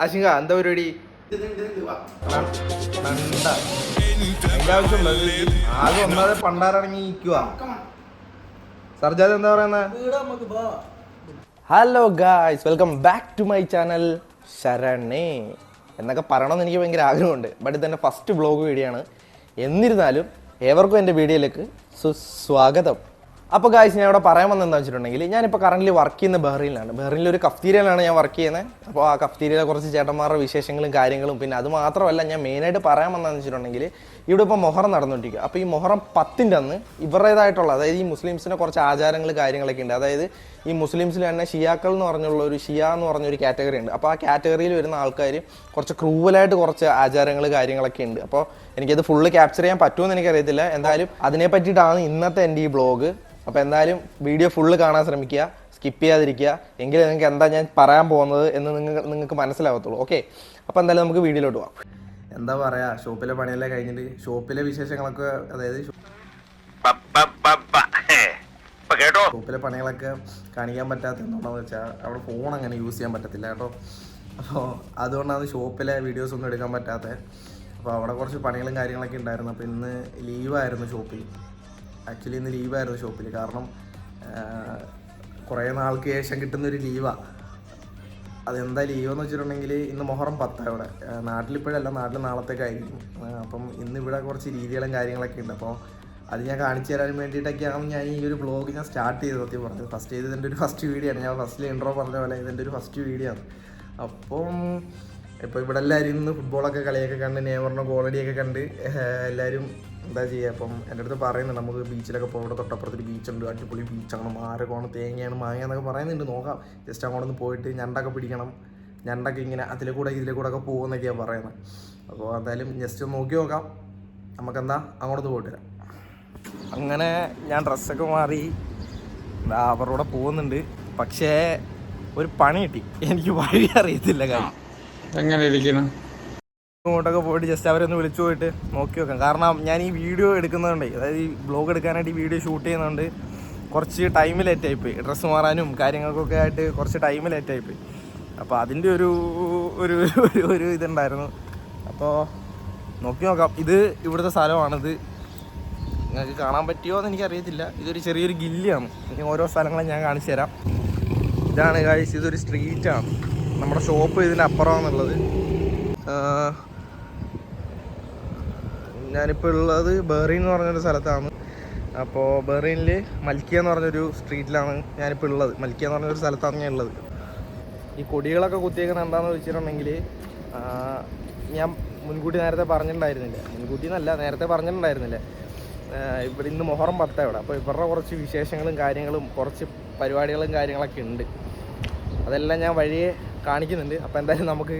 അശിങ്ക എന്താ പരിപാടി? അതിന്റെ ആവശ്യമുണ്ടോ? ആകെ ഒന്നാതെ പണ്ടാറടങ്ങി നിൽക്കുക. സർജാദ് എന്താ പറയുന്നത്? Hello guys, welcome back to my channel. ശരണേ എന്നൊക്കെ പറയണമെന്ന് എനിക്ക് ഭയങ്കര ആഗ്രഹമുണ്ട്. ബട്ട് ഇതെൻ്റെ ഫസ്റ്റ് വ്ളോഗ് വീഡിയോ ആണ്. എന്നിരുന്നാലും ഏവർക്കും എൻ്റെ വീഡിയോയിലേക്ക് സുസ്വാഗതം. അപ്പോൾ ഗായ്സ്, ഞാൻ ഇവിടെ പറയാൻ വന്നതെന്ന് വെച്ചിട്ടുണ്ടെങ്കിൽ, ഞാനിപ്പോൾ കറൻ്റ് വർക്ക് ചെയ്യുന്ന ബഹ്റൈനിലാണ്. ബഹ്റൈനിൽ ഒരു കഫ്തീരിയയിലാണ് ഞാൻ വർക്ക് ചെയ്യുന്നത്. അപ്പോൾ ആ കഫ്തീരിയയിലെ കുറച്ച് ചേട്ടന്മാരുടെ വിശേഷങ്ങളും കാര്യങ്ങളും, പിന്നെ അത് മാത്രമല്ല ഞാൻ മെയിനായിട്ട് പറയാൻ വന്നതെന്ന് വെച്ചിട്ടുണ്ടെങ്കിൽ, ഇവിടെ ഇപ്പോൾ മൊഹറം നടന്നുകൊണ്ടിരിക്കുക. അപ്പോൾ ഈ മൊഹറം 10-ൻ്റെ അന്ന് ഇവരുടേതായിട്ടുള്ള, അതായത് ഈ മുസ്ലിംസിൻ്റെ കുറച്ച് ആചാരങ്ങൾ കാര്യങ്ങളൊക്കെ ഉണ്ട്. അതായത് ഈ മുസ്ലിംസിൽ തന്നെ ഷിയാക്കൾ എന്ന് പറഞ്ഞുള്ള ഒരു ഷിയ എന്ന് പറഞ്ഞൊരു കാറ്റഗറി ഉണ്ട്. അപ്പോൾ ആ കാറ്റഗറിയിൽ വരുന്ന ആൾക്കാർ കുറച്ച് ക്രൂവലായിട്ട് കുറച്ച് ആചാരങ്ങൾ കാര്യങ്ങളൊക്കെ ഉണ്ട്. അപ്പോൾ എനിക്കത് ഫുള്ള് ക്യാപ്ചർ ചെയ്യാൻ പറ്റുമെന്ന് എനിക്കറിയത്തില്ല. എന്തായാലും അതിനെ പറ്റിയിട്ടാണ് ഇന്നത്തെ എൻ്റെ ഈ ബ്ലോഗ്. അപ്പോൾ എന്തായാലും വീഡിയോ ഫുള്ള് കാണാൻ ശ്രമിക്കുക, സ്കിപ്പ് ചെയ്യാതിരിക്കുക. എങ്കിലേ നിങ്ങൾക്ക് എന്താ ഞാൻ പറയാൻ പോകുന്നത് എന്ന് നിങ്ങൾക്ക് മനസ്സിലാവത്തുള്ളൂ. ഓക്കെ, അപ്പോൾ എന്തായാലും നമുക്ക് വീഡിയോയിലോട്ട് പോകാം. എന്താ പറയുക, ഷോപ്പിലെ പണിയെല്ലാം കഴിഞ്ഞിട്ട് ഷോപ്പിലെ വിശേഷങ്ങളൊക്കെ, അതായത് ഷോപ്പിലെ പണികളൊക്കെ കാണിക്കാൻ പറ്റാത്ത എന്താണെന്ന് വെച്ചാൽ അവിടെ ഫോൺ അങ്ങനെ യൂസ് ചെയ്യാൻ പറ്റത്തില്ല കേട്ടോ. അപ്പോൾ അതുകൊണ്ടാണ് ഷോപ്പിലെ വീഡിയോസ് ഒന്നും എടുക്കാൻ പറ്റാത്തത്. അപ്പോൾ അവിടെ കുറച്ച് പണികളും കാര്യങ്ങളൊക്കെ ഉണ്ടായിരുന്നു. അപ്പോൾ ഇന്ന് ലീവായിരുന്നു ഷോപ്പിൽ. ആക്ച്വലി ഇന്ന് ലീവായിരുന്നു ഷോപ്പിൽ. കാരണം കുറേ നാൾക്ക് ശേഷം കിട്ടുന്നൊരു ലീവാണ്. അതെന്താ ലീവെന്ന് വെച്ചിട്ടുണ്ടെങ്കിൽ, ഇന്ന് മൊഹറം 10 ഇവിടെ നാട്ടിലിപ്പോഴല്ല, നാട്ടിൽ നാളത്തേക്കായിരിക്കും. അപ്പം ഇന്ന് ഇവിടെ കുറച്ച് രീതികളും കാര്യങ്ങളൊക്കെ ഉണ്ട്. അപ്പോൾ അത് ഞാൻ കാണിച്ചു തരാൻ വേണ്ടിയിട്ടൊക്കെയാണ് ഞാൻ ഈ ഒരു വ്ളോഗ് ഞാൻ സ്റ്റാർട്ട് ചെയ്തത്. സത്യം പറഞ്ഞത് ഫസ്റ്റ് ചെയ്തതിൻ്റെ ഒരു ഫസ്റ്റ് വീഡിയോ ആണ്. ഞാൻ ഫസ്റ്റിൽ ഇൻട്രോ പറഞ്ഞ പോലെ ഇതിൻ്റെ ഒരു ഫസ്റ്റ് വീഡിയോ ആണ്. അപ്പം ഇപ്പോൾ ഇവിടെ എല്ലാവരും ഇന്ന് ഫുട്ബോളൊക്കെ കളിയൊക്കെ കണ്ട്, നെയ്മറിൻ്റെ ഗോളടിയൊക്കെ കണ്ട് എല്ലാവരും എന്താ ചെയ്യുക. അപ്പം എൻ്റെ അടുത്ത് പറയുന്നുണ്ട്, നമുക്ക് ബീച്ചിലൊക്കെ പോകും, ഇവിടെ തൊട്ടപ്പുറത്തൊരു ബീച്ചുണ്ട്, അടിപൊളി ബീച്ചാണ്, മാരകമാണ്, തേങ്ങയാണ്, മാങ്ങ എന്നൊക്കെ പറയുന്നുണ്ട്. നോക്കാം, ജസ്റ്റ് അങ്ങോട്ടൊന്ന് പോയിട്ട് ഞണ്ടൊക്കെ പിടിക്കണം, ഞണ്ടൊക്കെ ഇങ്ങനെ ഇതിലെ കൂടെ ഒക്കെ പോകുമെന്നൊക്കെയാണ് പറയുന്നത്. അപ്പോൾ എന്തായാലും ജസ്റ്റ് ഒന്ന് നോക്കി നോക്കാം. നമുക്കെന്താ അങ്ങോട്ടൊന്ന് പോയിട്ട് വരാം. അങ്ങനെ ഞാൻ ഡ്രസ്സൊക്കെ മാറി അവരുടെ പോകുന്നുണ്ട്. പക്ഷേ ഒരു പണി കിട്ടി, എനിക്ക് വഴി അറിയത്തില്ല. കാര്യം എങ്ങനെ ഇരിക്കണം, ഇങ്ങോട്ടൊക്കെ പോയിട്ട് ജസ്റ്റ് അവരൊന്ന് വിളിച്ചു പോയിട്ട് നോക്കി നോക്കാം. കാരണം ഞാൻ ഈ വീഡിയോ എടുക്കുന്നതുകൊണ്ട്, അതായത് ഈ ബ്ലോഗ് എടുക്കാനായിട്ട് ഈ വീഡിയോ ഷൂട്ട് ചെയ്യുന്നതുകൊണ്ട് കുറച്ച് ടൈം ലേറ്റായിപ്പോയി. ഡ്രസ്സ് മാറാനും കാര്യങ്ങൾക്കൊക്കെ ആയിട്ട് കുറച്ച് ടൈം ലേറ്റായിപ്പോയി. അപ്പോൾ അതിൻ്റെ ഒരു ഇതുണ്ടായിരുന്നു. അപ്പോൾ നോക്കി നോക്കാം. ഇത് ഇവിടുത്തെ സ്ഥലമാണിത്. നിങ്ങൾക്ക് കാണാൻ പറ്റുമോ എന്ന് എനിക്കറിയത്തില്ല. ഇതൊരു ചെറിയൊരു ഗില്ലിയാണ്. ഇനി ഓരോ സ്ഥലങ്ങളും ഞാൻ കാണിച്ചു തരാം. ഇതാണ് ഗൈസ്, ഇതൊരു സ്ട്രീറ്റാണ്. നമ്മുടെ ഷോപ്പ് ഇതിൻ്റെ അപ്പുറമാണെന്നുള്ളത്. ഞാനിപ്പോൾ ഉള്ളത് ബഹ്റൈൻ എന്ന് പറഞ്ഞൊരു സ്ഥലത്താണ്. അപ്പോൾ ബഹ്റൈനിൽ മൽക്കിയ എന്ന് പറഞ്ഞൊരു സ്ട്രീറ്റിലാണ് ഞാനിപ്പോൾ ഉള്ളത്. മൽക്കിയ എന്ന് പറഞ്ഞൊരു സ്ഥലത്താണ് ഞാൻ ഉള്ളത്. ഈ കൊടികളൊക്കെ കുത്തിയേക്കുന്നത് എന്താണെന്ന് വെച്ചിട്ടുണ്ടെങ്കിൽ, ഞാൻ നേരത്തെ പറഞ്ഞിട്ടുണ്ടായിരുന്നില്ല ഇവിടെ ഇന്ന് മൊഹറം 10 ഇവിടെ. അപ്പോൾ ഇവരുടെ കുറച്ച് വിശേഷങ്ങളും കാര്യങ്ങളും കുറച്ച് പരിപാടികളും കാര്യങ്ങളൊക്കെ ഉണ്ട്. അതെല്ലാം ഞാൻ വഴിയെ കാണിക്കുന്നുണ്ട്. അപ്പോൾ എന്തായാലും നമുക്ക്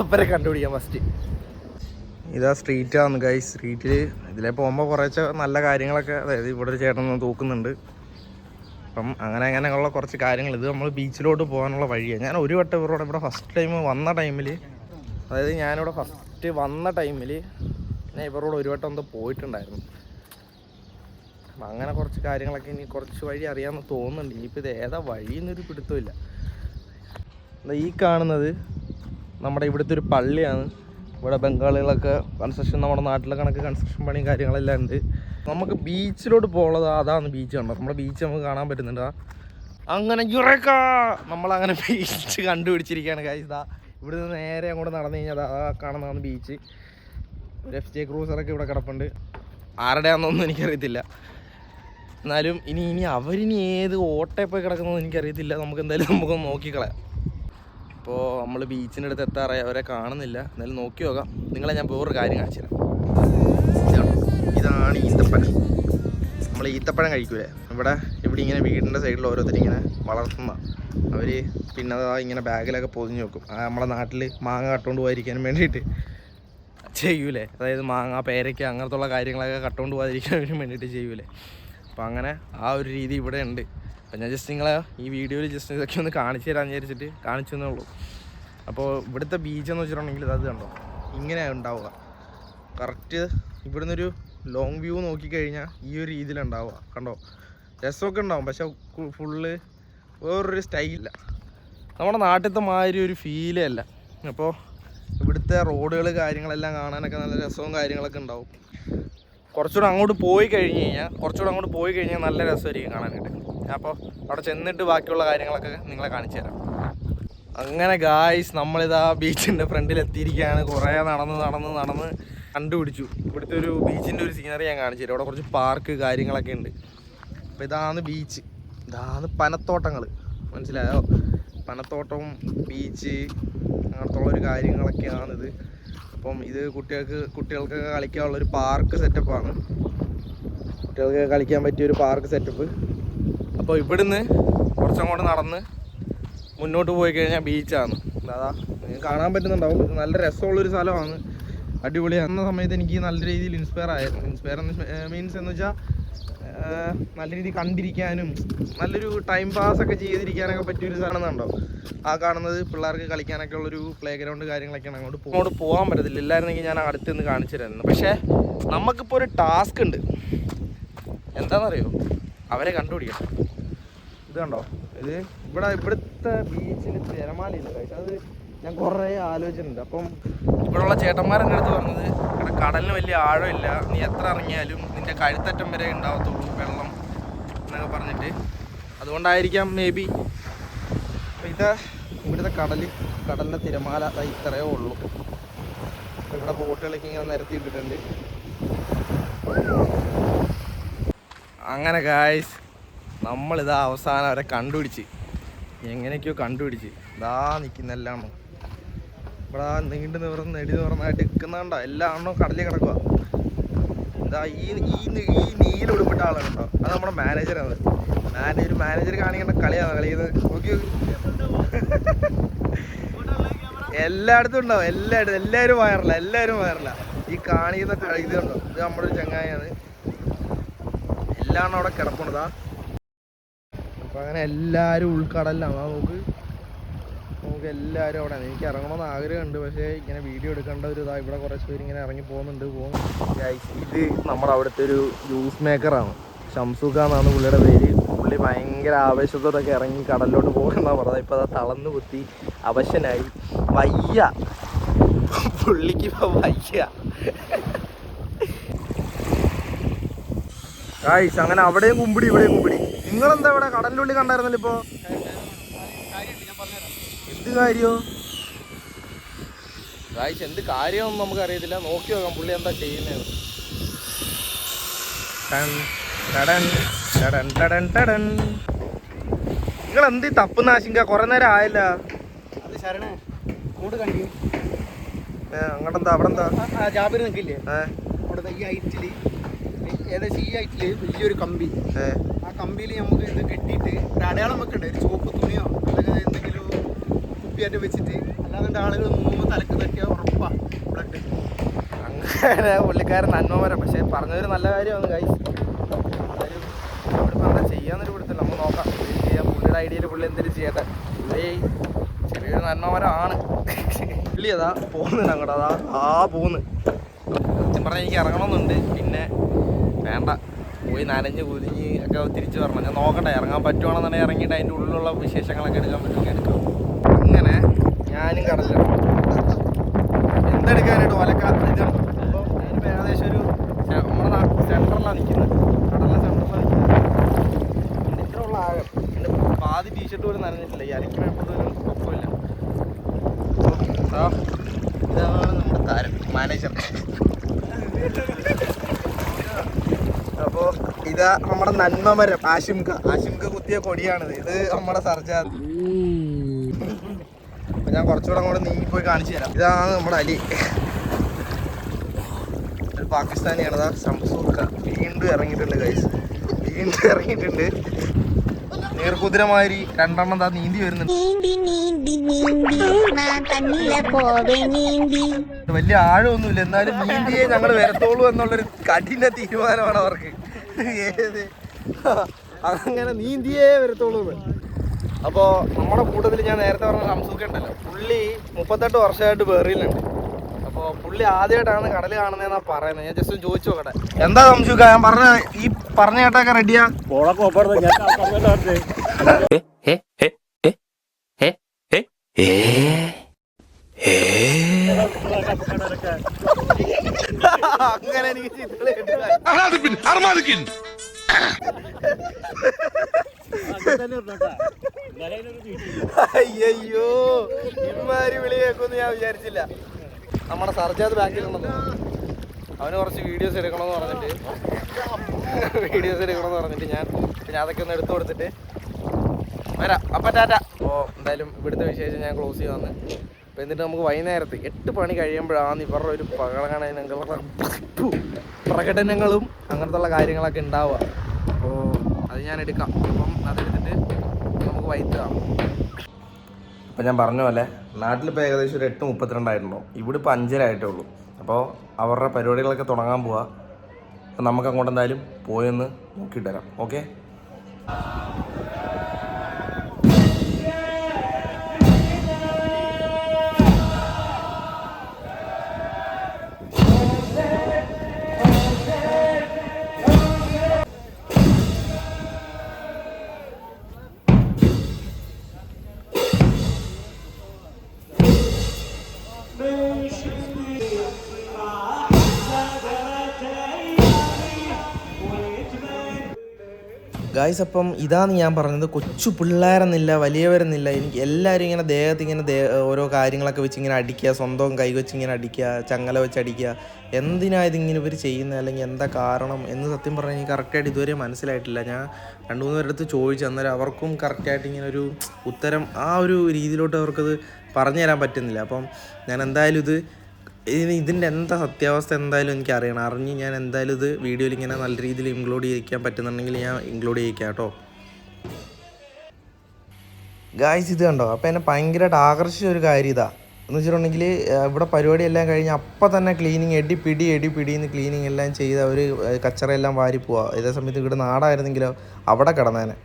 അവരെ കണ്ടുപിടിക്കാം. ഫസ്റ്റ് ഇതാ സ്ട്രീറ്റാണ് ഗൈസ്. സ്ട്രീറ്റിൽ ഇതിലെ പോകുമ്പോൾ കുറച്ച് നല്ല കാര്യങ്ങളൊക്കെ, അതായത് ഇവിടെ ഒരു ചേട്ടൻ തൂക്കുന്നുണ്ട്. അപ്പം അങ്ങനെയുള്ള കുറച്ച് കാര്യങ്ങൾ. ഇത് നമ്മൾ ബീച്ചിലോട്ട് പോകാനുള്ള വഴിയാണ്. ഞാൻ ഒരു വട്ടം ഇവരോട് ഇവിടെ ഫസ്റ്റ് ടൈം വന്ന ടൈമിൽ, അതായത് ഞാനിവിടെ ഫസ്റ്റ് വന്ന ടൈമിൽ ഞാൻ ഇവരോട് ഒരു വട്ടം എന്തോ പോയിട്ടുണ്ടായിരുന്നു. അപ്പം അങ്ങനെ കുറച്ച് കാര്യങ്ങളൊക്കെ ഇനി കുറച്ച് വഴി അറിയാമെന്ന് തോന്നുന്നുണ്ട്. ഇനിയിപ്പോൾ ഇത് ഏതാ വഴിയെന്നൊരു പിടുത്തമില്ല. ഈ കാണുന്നത് നമ്മുടെ ഇവിടുത്തെ ഒരു പള്ളിയാണ്. ഇവിടെ ബംഗാളികളൊക്കെ കൺസ്ട്രക്ഷൻ, നമ്മുടെ നാട്ടിലെ കണക്ക് കൺസ്ട്രക്ഷൻ പണിയും കാര്യങ്ങളെല്ലാം ഉണ്ട്. നമുക്ക് ബീച്ചിലോട്ട് പോകുന്നത് അതാണ് ബീച്ച് കണ്ടോ. നമ്മുടെ ബീച്ച് നമുക്ക് കാണാൻ പറ്റുന്നുണ്ട്. അങ്ങനെ നമ്മളങ്ങനെ ബീച്ച് കണ്ടുപിടിച്ചിരിക്കുകയാണ് കാര്യം. ഇതാ ഇവിടെ നിന്ന് നേരെ അങ്ങോട്ട് നടന്നു കഴിഞ്ഞാൽ അതാ കാണുന്നതാണ് ബീച്ച്. ഒരു FJ ക്രൂസറൊക്കെ ഇവിടെ കിടപ്പുണ്ട്. ആരുടെയാണെന്നൊന്നും എനിക്കറിയത്തില്ല. എന്നാലും ഇനി അവരിനി ഏത് ഓട്ടയിൽ പോയി കിടക്കുന്നതെന്ന് എനിക്കറിയത്തില്ല. നമുക്കൊന്ന് നോക്കിക്കളയാം. അപ്പോൾ നമ്മൾ ബീച്ചിൻ്റെ അടുത്ത് എത്താറായി, അവരെ കാണുന്നില്ല. എന്നാലും നോക്കി നോക്കാം. നിങ്ങളെ ഞാൻ വേറൊരു കാര്യം കാണിച്ചു തരാം. ഇതാണ് ഈത്തപ്പഴം. നമ്മൾ ഈത്തപ്പഴം കഴിക്കൂലേ, ഇവിടെ ഇങ്ങനെ വീടിൻ്റെ സൈഡിൽ ഓരോരുത്തരിങ്ങനെ വളർത്തുന്ന അവർ. പിന്നെ അതാ ഇങ്ങനെ ബാഗിലൊക്കെ പൊതിഞ്ഞ് വെക്കും. നമ്മളെ നാട്ടിൽ മാങ്ങ കട്ടുകൊണ്ട് പോകാതിരിക്കാനും വേണ്ടിയിട്ട് ചെയ്യൂലേ. അതായത് മാങ്ങ, പേരയ്ക്ക അങ്ങനത്തുള്ള കാര്യങ്ങളൊക്കെ കട്ടുകൊണ്ട് പോകാതിരിക്കാനും വേണ്ടിയിട്ട് ചെയ്യൂലേ. അപ്പോൾ അങ്ങനെ ആ ഒരു രീതി ഇവിടെ ഉണ്ട്. അപ്പോൾ ഞാൻ ജസ്റ്റ് നിങ്ങളെ ഈ വീഡിയോയിൽ ജസ്റ്റ് ഇതൊക്കെ ഒന്ന് കാണിച്ചു തരാമെന്ന് വിചാരിച്ചിട്ട് കാണിച്ചു തന്നേ ഉള്ളൂ. അപ്പോൾ ഇവിടുത്തെ ബീച്ചെന്ന് വെച്ചിട്ടുണ്ടെങ്കിൽ അത് കണ്ടോ, ഇങ്ങനെയാണ് ഉണ്ടാവുക. കറക്റ്റ് ഇവിടുന്ന് ഒരു ലോങ് വ്യൂ നോക്കിക്കഴിഞ്ഞാൽ ഈ ഒരു രീതിയിലുണ്ടാവുക. കണ്ടോ, രസമൊക്കെ ഉണ്ടാവും. പക്ഷെ ഫുള്ള് വേറൊരു സ്റ്റൈലില്ല, നമ്മുടെ നാട്ടിലത്തെ മാതിരി ഒരു ഫീലേ അല്ല. അപ്പോൾ ഇവിടുത്തെ റോഡുകൾ കാര്യങ്ങളെല്ലാം കാണാനൊക്കെ നല്ല രസവും കാര്യങ്ങളൊക്കെ ഉണ്ടാവും. കുറച്ചുകൂടെ അങ്ങോട്ട് പോയി കഴിഞ്ഞാൽ നല്ല രസമായിരിക്കും കാണാനായിട്ട്. അപ്പോൾ അവിടെ ചെന്നിട്ട് ബാക്കിയുള്ള കാര്യങ്ങളൊക്കെ നിങ്ങളെ കാണിച്ചു തരാം. അങ്ങനെ ഗായ്സ്, നമ്മളിതാ ബീച്ചിൻ്റെ ഫ്രണ്ടിൽ എത്തിയിരിക്കുകയാണ്. കുറേ നടന്ന് കണ്ടുപിടിച്ചു ഇവിടുത്തെ ഒരു ബീച്ചിൻ്റെ ഒരു സീനറി ഞാൻ കാണിച്ചു തരാം. ഇവിടെ കുറച്ച് പാർക്ക് കാര്യങ്ങളൊക്കെ ഉണ്ട്. അപ്പോൾ ഇതാണ് ബീച്ച്, ഇതാണ് പനത്തോട്ടങ്ങൾ, മനസ്സിലായോ? പനത്തോട്ടവും ബീച്ച് അങ്ങനത്തെ ഒരു കാര്യങ്ങളൊക്കെയാണിത്. അപ്പം ഇത് കുട്ടികൾക്കൊക്കെ കളിക്കാനുള്ളൊരു പാർക്ക് സെറ്റപ്പാണ്. കുട്ടികൾക്ക് കളിക്കാൻ പറ്റിയൊരു പാർക്ക് സെറ്റപ്പ്. അപ്പോൾ ഇവിടുന്ന് കുറച്ചങ്ങോട്ട് നടന്ന് മുന്നോട്ട് പോയി കഴിഞ്ഞാൽ ബീച്ചാണ്. അതാ കാണാൻ പറ്റുന്നുണ്ടാവും. നല്ല രസമുള്ളൊരു സ്ഥലമാണ്, അടിപൊളിയാണ്. എന്ന സമയത്ത് എനിക്ക് നല്ല രീതിയിൽ ഇൻസ്പയർ മീൻസ് എന്ന് വെച്ചാൽ നല്ല രീതിയിൽ കണ്ടിരിക്കാനും നല്ലൊരു ടൈം പാസ്സൊക്കെ ചെയ്തിരിക്കാനൊക്കെ പറ്റിയൊരു സാധനം ഉണ്ടാവും. ആ കാണുന്നത് പിള്ളേർക്ക് കളിക്കാനൊക്കെ ഉള്ളൊരു പ്ലേ ഗ്രൗണ്ട് കാര്യങ്ങളൊക്കെയാണ്. അങ്ങോട്ട് പോകാൻ പറ്റത്തില്ല, ഇല്ലായിരുന്നെങ്കിൽ ഞാൻ അടുത്ത് നിന്ന് കാണിച്ചു തരായിരുന്നു. പക്ഷേ നമുക്കിപ്പോൾ ഒരു ടാസ്ക് ഉണ്ട്. എന്താണെന്നറിയോ? അവരെ കണ്ടുപിടിക്കണം. ഇത് കണ്ടോ, ഇത് ഇവിടുത്തെ ബീച്ചിൽ തിരമാലയില്ല കഴിച്ചു. അത് ഞാൻ കുറേ ആലോചിച്ചിട്ടുണ്ട്. അപ്പം ഇവിടെയുള്ള ചേട്ടന്മാരെൻ്റെ അടുത്ത് പറഞ്ഞത് ഇവിടെ കടലിന് വലിയ ആഴമില്ല, നീ എത്ര ഇറങ്ങിയാലും നിൻ്റെ കഴുത്തറ്റം വരെ ഉണ്ടാവത്തുള്ളൂ വെള്ളം എന്നൊക്കെ പറഞ്ഞിട്ട്. അതുകൊണ്ടായിരിക്കാം മേ ബി. ഇത് ഇവിടുത്തെ കടലിൻ്റെ തിരമാല ഇത്രയേ ഉള്ളൂ. ഇവിടെ ബോട്ടുകളൊക്കെ ഇങ്ങനെ നിരത്തിയിട്ടിട്ടുണ്ട്. അങ്ങനെ ഗായ്സ്, നമ്മളിതാ അവസാനം അവരെ കണ്ടുപിടിച്ച്, എങ്ങനെയൊക്കെയോ കണ്ടുപിടിച്ച്. ഇതാ നിൽക്കുന്നെല്ലാം ഇവിടെ നീണ്ടു നിവർന്നായിട്ട് നിൽക്കുന്നുണ്ടോ? എല്ലാ എണ്ണവും കടലിൽ കിടക്കുക. ഇതാ ഈ നീലുടുപ്പിട്ട ആളാണ് കേട്ടോ, അത് നമ്മുടെ മാനേജറാണ്. മാനേജർ കാണിക്കേണ്ട കളിയാണ് കളിക്കുന്നത്. നോക്കി എല്ലായിടത്തും ഉണ്ടാവും, എല്ലാവരും വയറില്ല. ഈ കാണിക്കുന്ന ഇതുണ്ടോ, ഇത് നമ്മുടെ ഒരു ചങ്ങായാണ്. എല്ലാം അവിടെ കിടപ്പുണ്ടതാ. അപ്പം അങ്ങനെ എല്ലാവരും ഉൾക്കടലിലാണ്. നമുക്ക് എല്ലാവരും അവിടെ. എനിക്ക് ഇറങ്ങണമെന്ന് ആഗ്രഹമുണ്ട്, പക്ഷേ ഇങ്ങനെ വീഡിയോ എടുക്കേണ്ട ഒരു ഇതാ. ഇവിടെ കുറച്ച് പേര് ഇങ്ങനെ ഇറങ്ങി പോകുന്നുണ്ട്. ഇത് നമ്മുടെ അവിടുത്തെ ഒരു ജ്യൂസ് മേക്കറാണ്, ഷംസുഖ എന്നാണ് പുള്ളിയുടെ പേര്. പുള്ളി ഭയങ്കര ആവേശത്തോടൊക്കെ ഇറങ്ങി കടലിലോട്ട് പോകണമെന്നാണ് പറഞ്ഞത്. ഇപ്പോൾ അത് തളർന്നു കുത്തി അവശനായി, വയ്യ പുള്ളിക്ക്. ഇപ്പോൾ വയ്യ ഗായ്സ്. അങ്ങനെ അവിടെയും കുമ്പിടി ഇവിടെയും കുമ്പിടി. നിങ്ങളെന്താ ഇവിടെ കടലിൻ്റെ ഉള്ളിൽ കണ്ടായിരുന്നല്ലോ? ഇപ്പോൾ എന്ത് കാര്യമോ ഗായ്സ്? എന്ത് കാര്യമൊന്നും നമുക്കറിയത്തില്ല. നോക്കി നോക്കാം പുള്ളി എന്താ ചെയ്യുന്നത്. നിങ്ങൾ എന്ത് തപ്പുന്ന ആശങ്ക? കുറെ നേരം ആയല്ല. അങ്ങോട്ടെന്താ അവിടെ എന്താ ജാബിർ നിൽക്കില്ലേ? അവിടെ ഈ ഹൈറ്റില്, ഏകദേശം ഈ ഹൈറ്റില് വലിയൊരു കമ്പി. ആ കമ്പിയിൽ നമുക്ക് ഇത് കെട്ടിയിട്ട് ഒരു അടയാളം വെക്കണ്ടേ, ഒരു ചുവപ്പ് തുണിയോ അല്ലെങ്കിൽ എന്തെങ്കിലും കുപ്പിയായിട്ട് വെച്ചിട്ട്. അല്ലാതെ ആളുകൾ മൂന്ന് തലക്ക് തട്ടിയ ഉറപ്പാ ബ്ലഡ്. അങ്ങനെ പുള്ളിക്കാരൻ നന്മ. പക്ഷെ പറഞ്ഞൊരു നല്ല കാര്യമാണ് ഗൈസ്. ഇവിടെ എന്താ ചെയ്യാന്നൊരു പിടുത്തില്ല, നമുക്ക് നോക്കാം. ചെയ്യാം പുള്ളിയുടെ ഐഡിയയിൽ പുള്ളി എന്തെങ്കിലും ചെയ്യട്ടെ. പുള്ളി ചെറിയൊരു നന്മമരമാണ്. പുള്ളി അതാ പോകുന്നുണ്ട് അങ്ങോട്ട്. പോകുന്നു. സത്യം പറഞ്ഞാൽ എനിക്ക് ഇറങ്ങണമെന്നുണ്ട്, പിന്നെ വേണ്ട, പോയി നനഞ്ഞ് കുതിഞ്ഞ് ഒക്കെ തിരിച്ച് വരണം. ഞാൻ നോക്കട്ടെ ഇറങ്ങാൻ പറ്റുവാണെന്നുണ്ടെങ്കിൽ ഇറങ്ങിയിട്ട് അതിൻ്റെ ഉള്ളിലുള്ള വിശേഷങ്ങളൊക്കെ എടുക്കാൻ പറ്റുമെങ്കിൽ എടുക്കാം. അങ്ങനെ ഞാനും കടലിലാണ്. എന്തെടുക്കാനായിട്ട് ഒലക്കാത്ത ഇതാണ്. അപ്പോൾ ഞാനിപ്പോൾ ഏകദേശം ഒരു നമ്മുടെ സെൻറ്ററിലാണ് നിൽക്കുന്നത്, കടലിലെ സെൻറ്ററിലാണ് നിൽക്കുന്നത്. ഇത്രയുള്ള ആഴം. എൻ്റെ പാതി ടീഷർട്ട് പോലും നനഞ്ഞിട്ടില്ല. ഈ അരക്കിനപ്പോഴൊന്നും കുഴപ്പമില്ല. ഇതാണ് നമ്മുടെ താരം, മാനേജർ. അപ്പോൾ ഇതാ നമ്മുടെ നന്മമരം, ആശിംക കുത്തിയ കൊടിയാണിത്. ഇത് നമ്മുടെ സർജാർ. അപ്പോൾ ഞാൻ കുറച്ചുകൂടെ അങ്ങോട്ട് നീങ്ങിപ്പോയി കാണിച്ചു തരാം. ഇതാണ് നമ്മുടെ അലി, ഒരു പാകിസ്ഥാനിയാണ്. ഇതാ ഷംസുഖ വീണ്ടും ഇറങ്ങിയിട്ടുണ്ട് ഗൈസ്, വീണ്ടും ഇറങ്ങിയിട്ടുണ്ട്. നീർക്കുതിരമാതിരി രണ്ടെണ്ണം താ നീന്തി വരുന്നുണ്ട്. വലിയ ആഴമൊന്നുമില്ല, എന്നാലും നീന്തിയേ ഞങ്ങൾ വരത്തോളൂ എന്നുള്ളൊരു കഠിന തീരുമാനമാണ് അവർക്ക്. ഏത് അങ്ങനെ നീന്തിയേ വരത്തോളൂ. അപ്പോൾ നമ്മുടെ കൂട്ടത്തിൽ ഞാൻ നേരത്തെ പറഞ്ഞ ഷംസുഖ ഉണ്ടല്ലോ, പുള്ളി 38 വർഷമായിട്ട് ബെറിയിലുണ്ട്. അപ്പോൾ പുള്ളി ആദ്യമായിട്ടാണ് കടൽ കാണുന്നതെന്നാണ് പറയുന്നത്. ഞാൻ ജസ്റ്റ് ചോദിച്ചു നോക്കട്ടെ. എന്താ ഷംസുഖ, ഞാൻ പറഞ്ഞ ഈ പറഞ്ഞ കേട്ടൊക്കെ റെഡിയാ? അങ്ങനെ എനിക്ക് അയ്യോ ഇമ്മാരി വിളി കേൾക്കുമെന്ന് ഞാൻ വിചാരിച്ചില്ല. നമ്മുടെ സർജാത് ബാക്കിലുണ്ടെന്ന് അവന് കുറച്ച് വീഡിയോസ് എടുക്കണമെന്ന് പറഞ്ഞിട്ട് ഞാൻ പിന്നെ അതൊക്കെ ഒന്ന് എടുത്തു കൊടുത്തിട്ട് വരാം. അപ്പം ടാറ്റ. അപ്പോൾ എന്തായാലും ഇവിടുത്തെ വിശേഷം ഞാൻ ക്ലോസ് ചെയ്ത് വന്ന്. അപ്പോൾ എന്നിട്ട് നമുക്ക് വൈകുന്നേരത്ത് 8 മണി കഴിയുമ്പോഴാണ് ഇവരുടെ ഒരു പ്രകടനങ്ങളും അങ്ങനത്തുള്ള കാര്യങ്ങളൊക്കെ ഉണ്ടാവുക. അപ്പോൾ അത് ഞാൻ എടുക്കാം. അപ്പം അതെടുത്തിട്ട് നമുക്ക് വൈകിട്ട് കാണാം. അപ്പോൾ ഞാൻ പറഞ്ഞ പോലെ നാട്ടിലിപ്പോൾ ഏകദേശം ഒരു 8:32 ആയിട്ടുണ്ടോ. ഇവിടെ ഇപ്പോൾ 5:30 ആയിട്ടേ ഉള്ളൂ. അപ്പോൾ അവരുടെ പരിപാടികളൊക്കെ തുടങ്ങാൻ പോവാം. അപ്പം നമുക്ക് അങ്ങോട്ട് എന്തായാലും പോയെന്ന് നോക്കിയിട്ട് വരാം. ഓക്കെ. ഗായ്സ്, അപ്പം ഇതാണ് ഞാൻ പറഞ്ഞത്. കൊച്ചു പിള്ളേരെന്നില്ല, വലിയവരെന്നില്ല, എനിക്ക് എല്ലാവരും ഇങ്ങനെ ദേഹത്ത് ഇങ്ങനെ ഓരോ കാര്യങ്ങളൊക്കെ വെച്ച് ഇങ്ങനെ അടിക്കുക, സ്വന്തം കൈ വെച്ച് ഇങ്ങനെ അടിക്കുക, ചങ്ങല വെച്ച് അടിക്കുക. എന്തിനാ ഇതിങ്ങനെ ഇവർ ചെയ്യുന്നത്, അല്ലെങ്കിൽ എന്താ കാരണം എന്ന് സത്യം പറഞ്ഞാൽ എനിക്ക് കറക്റ്റായിട്ട് ഇതുവരെ മനസ്സിലായിട്ടില്ല. ഞാൻ 2-3 പേരുടെ ചോദിച്ചു, അന്നേരം അവർക്കും കറക്റ്റായിട്ട് ഇങ്ങനെ ഒരു ഉത്തരം ആ ഒരു രീതിയിലോട്ട് അവർക്കത് പറഞ്ഞു തരാൻ പറ്റുന്നില്ല. അപ്പം ഞാൻ എന്തായാലും ഇതിൻ്റെ എന്താ സത്യാവസ്ഥ എന്തായാലും എനിക്ക് അറിഞ്ഞ് ഞാൻ എന്തായാലും ഇത് വീഡിയോയിൽ ഇങ്ങനെ നല്ല രീതിയിൽ ഇൻക്ലൂഡ് ചെയ്യിക്കാൻ പറ്റുന്നുണ്ടെങ്കിൽ ഞാൻ ഇൻക്ലൂഡ് ചെയ്യിക്കാം കേട്ടോ. ഗായ്സ്, ഇത് കണ്ടോ. അപ്പോൾ എന്നെ ഭയങ്കരമായിട്ട് ആകർഷിച്ച ഒരു കാര്യം ഇതാ എന്ന് വെച്ചിട്ടുണ്ടെങ്കിൽ, ഇവിടെ പരിപാടി എല്ലാം കഴിഞ്ഞ് അപ്പം തന്നെ ക്ലീനിങ് എടിപ്പിടിന്ന് ക്ലീനിങ് എല്ലാം ചെയ്ത് അവർ കച്ചറയെല്ലാം വാരി പോവുക. ഇതേ സമയത്ത് ഇവിടെ നാടായിരുന്നെങ്കിലോ അവിടെ കിടന്നേനെ.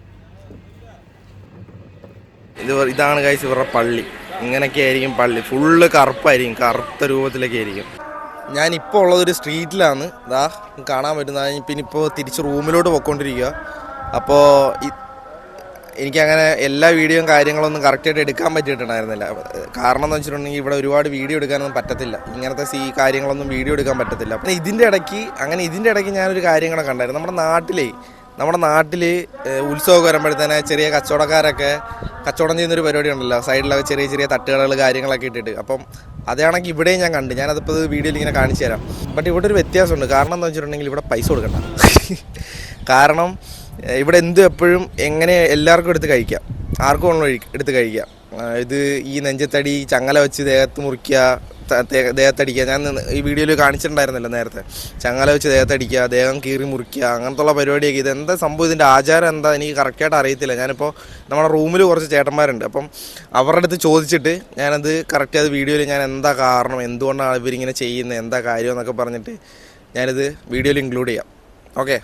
ഇതാണ് ഗായ്സ് ഇവരുടെ പള്ളി. ഇങ്ങനെയൊക്കെ ആയിരിക്കും പള്ളി. ഫുള്ള് കറുപ്പായിരിക്കും, കറുത്ത രൂപത്തിലൊക്കെ ആയിരിക്കും. ഞാനിപ്പോൾ ഉള്ളതൊരു സ്ട്രീറ്റിലാണ്. ഇതാ കാണാൻ പറ്റുന്ന. പിന്നെ ഇപ്പോൾ തിരിച്ച് റൂമിലോട്ട് പോയിക്കൊണ്ടിരിക്കുക. അപ്പോൾ എനിക്കങ്ങനെ എല്ലാ വീഡിയോയും കാര്യങ്ങളൊന്നും കറക്റ്റായിട്ട് എടുക്കാൻ പറ്റിയിട്ടുണ്ടായിരുന്നില്ല. കാരണം എന്ന് വെച്ചിട്ടുണ്ടെങ്കിൽ ഇവിടെ ഒരുപാട് വീഡിയോ എടുക്കാനൊന്നും പറ്റത്തില്ല. ഇങ്ങനത്തെ കാര്യങ്ങളൊന്നും വീഡിയോ എടുക്കാൻ പറ്റത്തില്ല. അപ്പം ഇതിൻ്റെ ഇടയ്ക്ക് ഞാനൊരു കാര്യം കൂടെ കണ്ടായിരുന്നു. നമ്മുടെ നാട്ടിൽ ഉത്സവമൊക്കെ വരുമ്പോഴത്തേനെ ചെറിയ കച്ചവടക്കാരൊക്കെ കച്ചവടം ചെയ്യുന്നൊരു പരിപാടി ഉണ്ടല്ലോ, സൈഡിലൊക്കെ ചെറിയ ചെറിയ തട്ടുകടകൾ കാര്യങ്ങളൊക്കെ ഇട്ടിട്ട്. അപ്പം അതാണെങ്കിൽ ഇവിടെയും ഞാൻ കണ്ടു. ഞാനതിപ്പോൾ വീഡിയോയിൽ ഇങ്ങനെ കാണിച്ചു തരാം. ബട്ട് ഇവിടെ ഒരു വ്യത്യാസമുണ്ട്. കാരണം എന്താ വെച്ചിട്ടുണ്ടെങ്കിൽ ഇവിടെ പൈസ കൊടുക്കണ്ട. കാരണം ഇവിടെ എപ്പോഴും എങ്ങനെ എല്ലാവർക്കും എടുത്ത് കഴിക്കാം, ആർക്കും ഉള്ള എടുത്ത് കഴിക്കാം. ഇത് ഈ നെഞ്ചത്തടി, ചങ്ങല വെച്ച് ദേഹത്ത് മുറിക്കുക, ദേഹത്തടിക്കുക. ഞാൻ ഈ വീഡിയോയിൽ കാണിച്ചിട്ടുണ്ടായിരുന്നല്ലോ നേരത്തെ. ചങ്ങല വെച്ച് ദേഹത്തടിക്കുക, ദേഹം കീറി മുറിക്കുക, അങ്ങനത്തുള്ള പരിപാടിയൊക്കെ. ഇതെന്താ സംഭവം, ഇതിൻ്റെ ആചാരം എന്താ എനിക്ക് കറക്റ്റായിട്ട് അറിയത്തില്ല. ഞാനിപ്പോൾ നമ്മുടെ റൂമിൽ കുറച്ച് ചേട്ടന്മാരുണ്ട്. അപ്പം അവരുടെ അടുത്ത് ചോദിച്ചിട്ട് ഞാനത് കറക്റ്റ് അത് വീഡിയോയിൽ ഞാൻ എന്താ കാരണം, എന്തുകൊണ്ടാണ് ഇവരിങ്ങനെ ചെയ്യുന്നത്, എന്താ കാര്യം എന്നൊക്കെ പറഞ്ഞിട്ട് ഞാനിത് വീഡിയോയിൽ ഇൻക്ലൂഡ് ചെയ്യാം. ഓക്കെ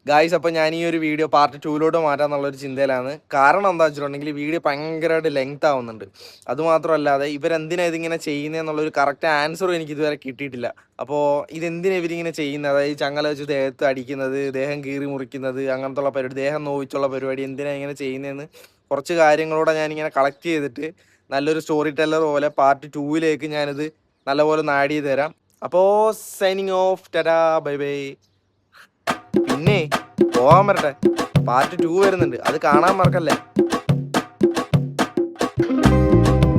ഗായ്സ്, അപ്പോൾ ഞാൻ ഈ ഒരു വീഡിയോ പാർട്ട് 2 മാറ്റാമെന്നുള്ളൊരു ചിന്തയിലാണ്. കാരണം എന്താ വെച്ചിട്ടുണ്ടെങ്കിൽ വീഡിയോ ഭയങ്കരമായിട്ട് ലെങ്ത് ആവുന്നുണ്ട്. അതുമാത്രമല്ലാതെ ഇവരെന്തിനാണ് ഇതിങ്ങനെ ചെയ്യുന്നതെന്നുള്ളൊരു കറക്റ്റ് ആൻസറും എനിക്ക് ഇതുവരെ കിട്ടിയിട്ടില്ല. അപ്പോൾ ഇതെന്തിനാണ് ഇവരിങ്ങനെ ചെയ്യുന്നത്, അതായത് ചങ്ങല വെച്ച് ദേഹത്ത് അടിക്കുന്നത്, ദേഹം കീറി മുറിക്കുന്നത്, അങ്ങനത്തുള്ള പരിപാടി, ദേഹം നോവിച്ചുള്ള പരിപാടി എന്തിനാണ് ഇങ്ങനെ ചെയ്യുന്നതെന്ന് കുറച്ച് കാര്യങ്ങളൂടെ ഞാനിങ്ങനെ കളക്ട് ചെയ്തിട്ട് നല്ലൊരു സ്റ്റോറി ടെല്ലർ പോലെ പാർട്ട് 2 ഞാനിത് നല്ലപോലെ നാടി ചെയ്ത് തരാം. അപ്പോൾ signing off, Tata, bye bye. പിന്നെ പോകാൻ വരട്ടെ, പാർട്ട് 2 വരുന്നുണ്ട്, അത് കാണാൻ മറക്കല്ലേ.